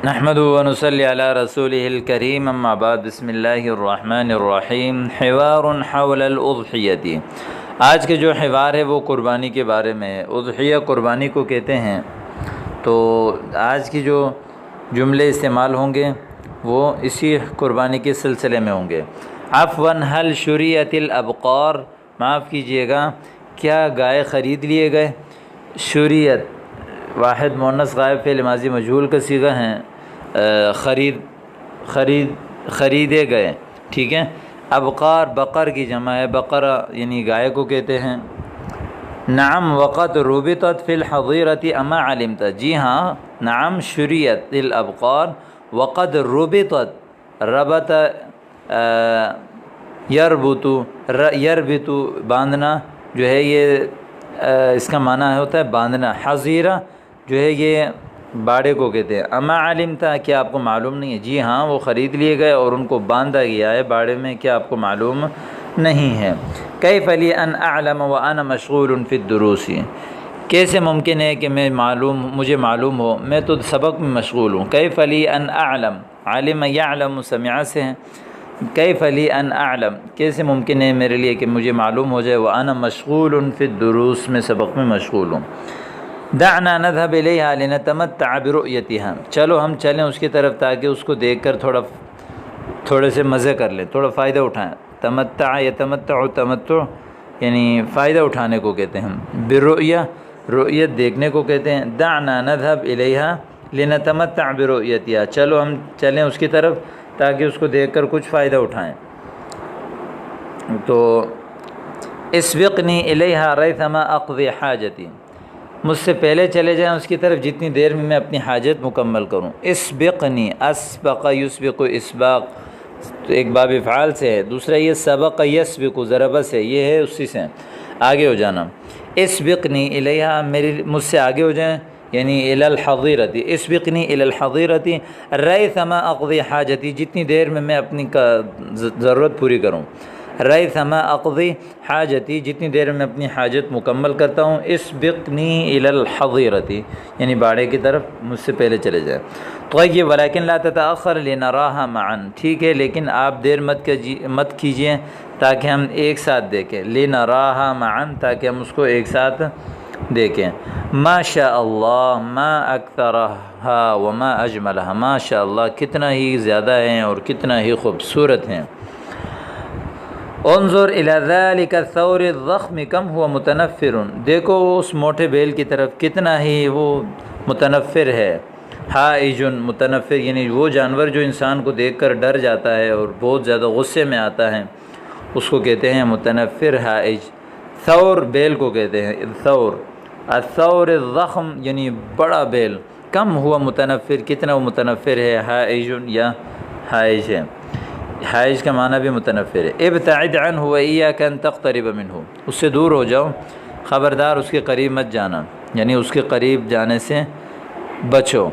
نحمدہ و نصلی علی رسولہ الکریم اما بعد بسم اللہ الرحمن الرحیم حوار حول الاضحیۃ۔ آج کے جو حوار ہے وہ قربانی کے بارے میں ہے۔ اضحیہ قربانی کو کہتے ہیں۔ تو آج کی جو جملے استعمال ہوں گے وہ اسی قربانی کے سلسلے میں ہوں گے۔ عفواً هل شریعت الابقار، معاف کیجیے گا، کیا گائے خرید لیے گئے؟ شریعت واحد مؤنث غائب فعل ماضی مجہول کا صیغہ ہیں، خریدے گئے، ٹھیک ہے۔ ابقار بقر کی جمع ہے، بقرہ یعنی گائے کو کہتے ہیں۔ نعم وقت ربطت فی الحظیرۃ اما علمت، جی ہاں، نعم شریعت الابقار وقد ربطت، ربط یربط باندھنا جو ہے، یہ اس کا معنی ہوتا ہے باندھنا۔ حظیرہ جو ہے یہ باڑے کو کہتے ہیں۔ اما علمتا، کیا آپ کو معلوم نہیں ہے؟ جی ہاں، وہ خرید لیے گئے اور ان کو باندھا گیا ہے باڑے میں، کیا آپ کو معلوم نہیں ہے؟ کیف لی ان اعلم وانا مشغول فی الدروس، کیسے ممکن ہے کہ مجھے معلوم ہو، میں تو سبق میں مشغول ہوں۔ کیف لی ان اعلم، علم یعلم سمع سے ہیں۔ کیف لی ان اعلم، کیسے ممکن ہے میرے لیے کہ مجھے معلوم ہو جائے، وانا مشغول فی الدروس، میں سبق میں مشغول ہوں۔ دعنا نذهب الیہا لنتمتع برؤیتها، چلو ہم چلیں اس کی طرف تاکہ اس کو دیکھ کر تھوڑے سے مزے کر لیں، تھوڑا فائدہ اٹھائیں۔ تمتع یتمتع، تمتع یعنی فائدہ اٹھانے کو کہتے ہیں۔ برؤیہ، رؤیت دیکھنے کو کہتے ہیں۔ دعنا نذهب الیہا لنتمتع برؤیتها، چلو ہم چلیں اس کی طرف تاکہ اس کو دیکھ کر کچھ فائدہ اٹھائیں۔ تو اسبقنی الیہا ریثما اقضی حاجتی، مجھ سے پہلے چلے جائیں اس کی طرف جتنی دیر میں اپنی حاجت مکمل کروں۔ اسبقنی، اسبق یسبق، اسباق تو ایک باب افعال سے ہے، دوسرا یہ سبق یسبق ضربہ سے، یہ ہے اسی سے آگے ہو جانا۔ اسبقنی الیہا، مجھ سے آگے ہو جائیں، یعنی الی الحظیرۃ، اسبقنی الی الحظیرۃ ریثما اقضی حاجتی، جتنی دیر میں اپنی ضرورت پوری کروں۔ ریثما اقضی حاجتی، جتنی دیر میں اپنی حاجت مکمل کرتا ہوں۔ اسبقنی الی الحظیرۃ یعنی باڑے کی طرف مجھ سے پہلے چلے جائیں۔ طیب ولکن لا تتأخر لنراها معا، ٹھیک ہے لیکن آپ دیر مت کیجئے تاکہ ہم ایک ساتھ دیکھیں۔ لنراها معا، تاکہ ہم اس کو ایک ساتھ دیکھیں۔ ما شاء اللہ، ما اکثرها وما اجملها، ما شاء اللہ کتنا ہی زیادہ ہیں اور کتنا ہی خوبصورت ہیں۔ انظر الی ذلک الثور الضخم کم ہوا متنفر، دیکھو اس موٹے بیل کی طرف کتنا ہی وہ متنفر ہے۔ حائج، متنفر یعنی وہ جانور جو انسان کو دیکھ کر ڈر جاتا ہے اور بہت زیادہ غصے میں آتا ہے، اس کو کہتے ہیں متنفر، حائج۔ ثور بیل کو کہتے ہیں ثور۔ الثور الضخم یعنی بڑا بیل۔ کم ہوا متنفر، کتنا وہ متنفر ہے۔ حائج یا حائج ہے، حائج کا معنی بھی متنفر ہے۔ ابتعد عنہ وإیاک ان تقترب منہ، اس سے دور ہو جاؤ، خبردار اس کے قریب مت جانا، یعنی اس کے قریب جانے سے بچو۔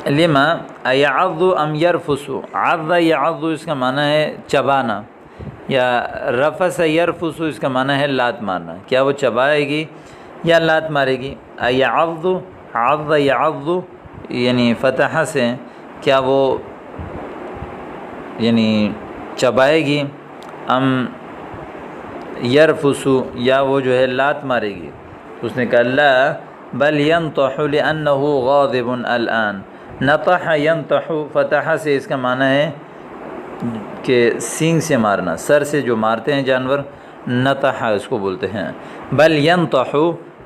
لما ایعض ام یرفس، عض یعض اس کا معنی ہے چبانا، یا رفس یرفس اس کا معنی ہے لات مارنا، کیا وہ چبائے گی یا لات مارے گی؟ ایعض، عض یعض یعنی فتح سے، کیا وہ یعنی چبائے گی؟ ام یرفسو، یا وہ جو ہے لات مارے گی؟ اس نے کہا لا بل ینطح لأنہ غاضب الآن۔ نطح ینطح، فتح سے اس کا معنی ہے کہ سینگ سے مارنا، سر سے جو مارتے ہیں جانور، نطح اس کو بولتے ہیں۔ بل ینطح،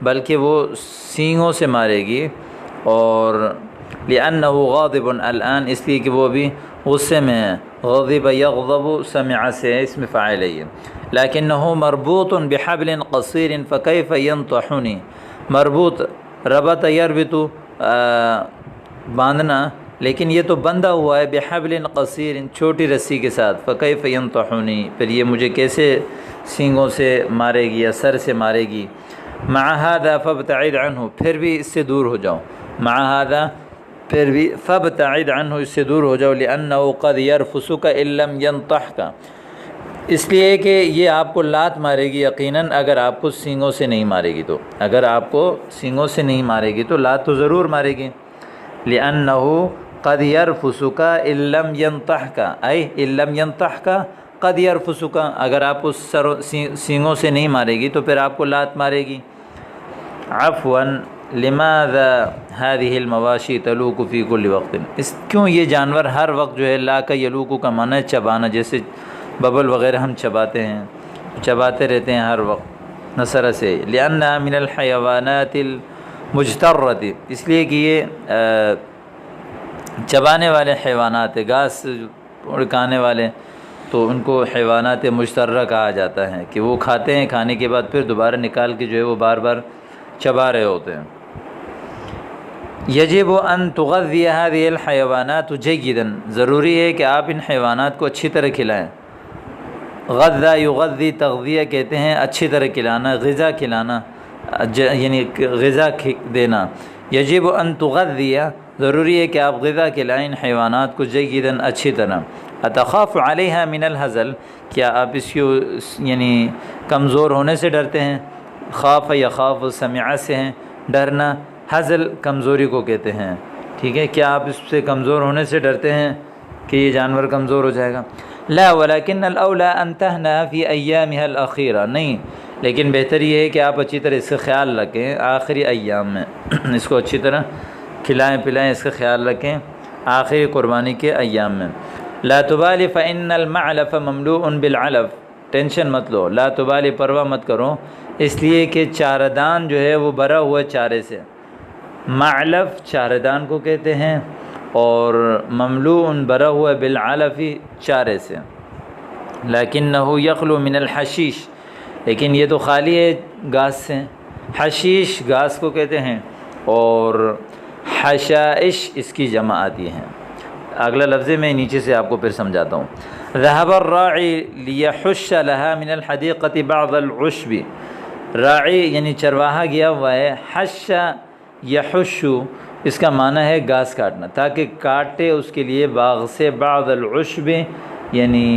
بلکہ وہ سینگوں سے مارے گی، اور لأنہ غاضب الآن اس لیے کہ وہ ابھی غصے میں ہے۔ غضب یغضب سمع سے اس میں فاعل ہے۔ لیکنہ مربوط بحبل قصیر فکیف ینطحنی، مربوط، ربط یربط باندھنا، لیکن یہ تو بندھا ہوا ہے بحبل قصیر چھوٹی رسی کے ساتھ، فکیف ینطحنی پھر یہ مجھے کیسے سینگوں سے مارے گی یا سر سے مارے گی۔ مع ھذا فابتعد عنہ، پھر بھی اس سے دور ہو جاؤ۔ مع ھذا پھر بھی فابتعد عنہ، اس سے دور ہو جاؤ۔ لأنہ قد یرفسک ان لم ینطحک، اس لیے کہ یہ آپ کو لات مارے گی یقیناً، اگر آپ کو سینگوں سے نہیں مارے گی تو، اگر آپ کو سینگوں سے نہیں مارے گی تو لات تو ضرور مارے گی۔ لِأَنَّهُ قَدْ يَرْفُسُكَ إِن لَّمْ يَنْطَحْكَ، أي إِن لَّمْ يَنْطَحْكَ قَدْ يَرْفُسُكَ، اگر آپ کو سینگوں سے نہیں مارے گی تو پھر آپ کو لات مارے گی۔ عفواً لماذا هذه المواشی تلوک فی کل وقت، کیوں یہ جانور ہر وقت جو ہے لا کا یلوک کا معنی ہے چبانا، جیسے ببل وغیرہ ہم چباتے ہیں، چباتے رہتے ہیں ہر وقت نصرہ سے۔ لأنها من الحیوانات المجترۃ، اس لیے کہ یہ چبانے والے حیوانات ہیں، گھاس اڑکانے والے، تو ان کو حیوانات مجترہ کہا جاتا ہے کہ وہ کھاتے ہیں، کھانے کے بعد پھر دوبارہ نکال کے جو ہے وہ بار بار چبا رہے ہوتے ہیں۔ یجب ان تغذی هذه الحیوانات جیدا، ضروری ہے کہ آپ ان حیوانات کو اچھی طرح کھلائیں۔ غذا یغذی، تغذیہ کہتے ہیں اچھی طرح کھلانا، غذا کھلانا، یعنی غذا دینا۔ یجب ان تغذی، ضروری ہے کہ آپ غذا کھلائیں ان حیوانات کو جیدا، اچھی طرح۔ اتخاف علیہا من الہزل، کیا آپ اس کی یعنی کمزور ہونے سے ڈرتے ہیں؟ خوف یخاف سمع سے ہیں ڈرنا، ہزل کمزوری کو کہتے ہیں، ٹھیک ہے، کیا آپ اس سے کمزور ہونے سے ڈرتے ہیں کہ یہ جانور کمزور ہو جائے گا؟ لا ولکن الاولی ان تہنا فی ایامها الاخیرہ، نہیں، لیکن بہتر یہ ہے کہ آپ اچھی طرح اس کا خیال رکھیں آخری ایام میں، اس کو اچھی طرح کھلائیں پلائیں، اس کا خیال رکھیں آخری قربانی کے ایام میں۔ لا تبالی فإن المعلف مملوء بالعلف، ٹینشن مت لو، لا تبالی پرواہ مت کرو، اس لیے کہ چارہ دان جو ہے وہ بھرا ہوا چارے سے، معلف چارہ دان کو کہتے ہیں، اور مملوء بھرا ہوا بالعلف چارے سے۔ لیکنہ یخلو من الحشیش، لیکن یہ تو خالی ہے گھاس سے، حشیش گھاس کو کہتے ہیں، اور حشائش اس کی جمع آتی ہیں۔ اگلا لفظ میں نیچے سے آپ کو پھر سمجھاتا ہوں۔ ذهب الراعی لیحش لها من الحدیقة بعض العشب، راعی یعنی چرواہا گیا ہوا ہے، حش یحش اس کا معنی ہے گھاس کاٹنا، تاکہ کاٹے اس کے لیے باغ سے بعض العشب یعنی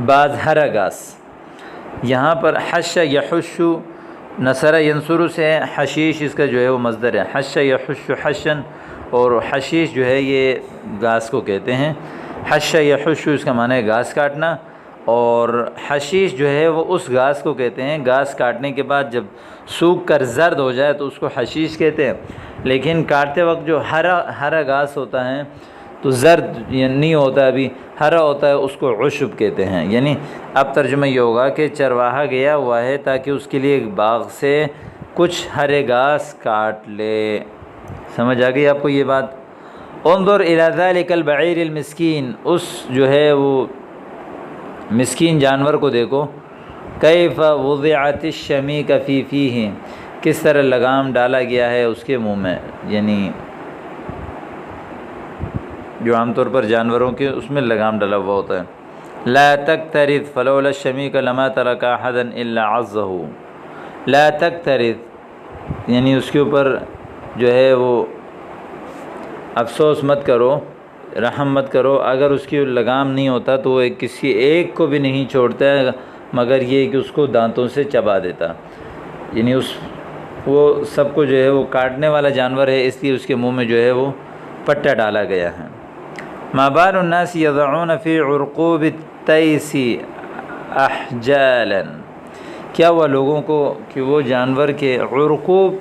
بعض ہرا گھاس۔ یہاں پر حش یحش نصر ینصر سے ہے، حشیش اس کا جو ہے وہ مصدر ہے، حش یحش حشن، اور حشیش جو ہے یہ گھاس کو کہتے ہیں۔ حش یحش اس کا معنی ہے گھاس کاٹنا، اور حشیش جو ہے وہ اس گھاس کو کہتے ہیں، گھاس کاٹنے کے بعد جب سوکھ کر زرد ہو جائے تو اس کو حشیش کہتے ہیں، لیکن کاٹتے وقت جو ہرا گھاس ہوتا ہے تو زرد نہیں ہوتا، ابھی ہرا ہوتا ہے، اس کو عشب کہتے ہیں۔ یعنی اب ترجمہ یہ ہوگا کہ چرواہا گیا ہوا ہے تاکہ اس کے لیے باغ سے کچھ ہرے گھاس کاٹ لے۔ سمجھ آ گئی آپ کو یہ بات؟ انظر الی ذلک البعیر المسکین، اس جو ہے وہ مسکین جانور کو دیکھو، کیف وضعت الشمیک فی فیہ، کس طرح لگام ڈالا گیا ہے اس کے منہ میں، یعنی جو عام طور پر جانوروں کے اس میں لگام ڈالا ہوا ہوتا ہے۔ لا تکترث فلولا الشمیک لما ترک احدا الا عضہ، لا تکترث یعنی اس کے اوپر جو ہے وہ افسوس مت کرو، رحم مت کرو، اگر اس کی لگام نہیں ہوتا تو وہ کسی ایک کو بھی نہیں چھوڑتا ہے مگر یہ کہ اس کو دانتوں سے چبا دیتا، یعنی وہ سب کو جو ہے وہ کاٹنے والا جانور ہے، اس لیے اس کے منہ میں جو ہے وہ پٹا ڈالا گیا ہے۔ ما بال الناس یضعون فی عرقوب التیس احجالا، کیا ہوا لوگوں کو کہ وہ جانور کے عرقوب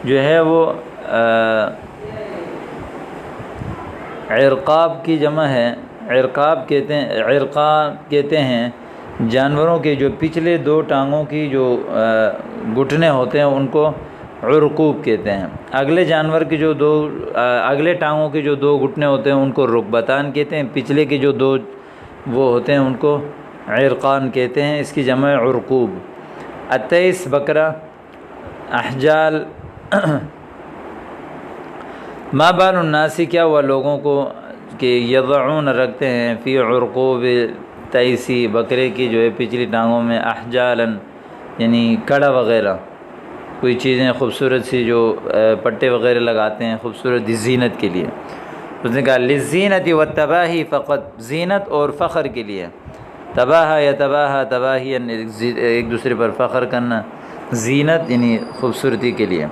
جو ہے وہ عرقاب کی جمع ہے، عرقاب کہتے ہیں جانوروں کے جو پچھلے دو ٹانگوں کی جو گھٹنے ہوتے ہیں ان کو عرقوب کہتے ہیں، اگلے جانور کی جو اگلے ٹانگوں کے جو دو گھٹنے ہوتے ہیں ان کو رکبتان کہتے ہیں، پچھلے کے جو دو وہ ہوتے ہیں ان کو عرقان کہتے ہیں، اس کی جمع عرقوب۔ التیس بکرا، احجال ما بال الناس، کیا ہوا لوگوں کو کہ یضعون رکھتے ہیں فی عرقوب تیسی، بکرے کی جو ہے پچھلی ٹانگوں میں، احجالا یعنی کڑا وغیرہ، کوئی چیزیں خوبصورت سی جو پٹے وغیرہ لگاتے ہیں خوبصورت زینت کے لیے۔ اس نے کہا للزینت والتباہی فقط، زینت اور فخر کے لیے، تباہا یا تباہا، تباہی ایک دوسرے پر فخر کرنا، زینت یعنی خوبصورتی کے لیے۔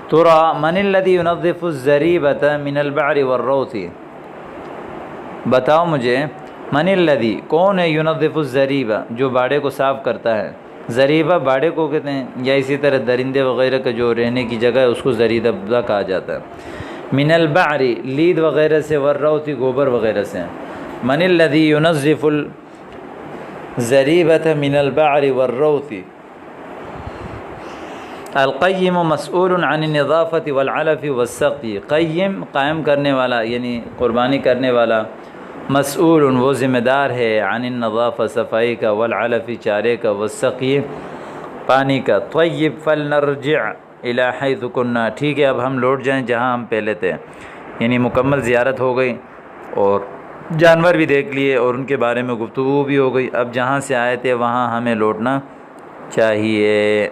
ترا من الذی ينظف الزریبۃ من البعر والروث، بتاؤ مجھے من الذی کون ہے، ينظف الزریبہ جو باڑے کو صاف کرتا ہے، زریبہ باڑے کو کہتے ہیں، یا اسی طرح درندے وغیرہ کا جو رہنے کی جگہ ہے اس کو زریبہ کہا جاتا ہے۔ من البعر لید وغیرہ سے، والروث گوبر وغیرہ سے۔ من الذی ينظف الزریبۃ من البعر والروث، القیم مسئول عن النظافۃ والعلف والسقی، قیم قائم کرنے والا یعنی قربانی کرنے والا، مسئول وہ ذمہ دار ہے، عن النظافہ صفائی کا، والعلف چارے کا، والسقی پانی کا۔ طیب فلنرجع الی حیث کنا، ٹھیک ہے اب ہم لوٹ جائیں جہاں ہم پہلے تھے، یعنی مکمل زیارت ہو گئی اور جانور بھی دیکھ لیے اور ان کے بارے میں گفتگو بھی ہو گئی، اب جہاں سے آئے تھے وہاں ہمیں لوٹنا چاہیے۔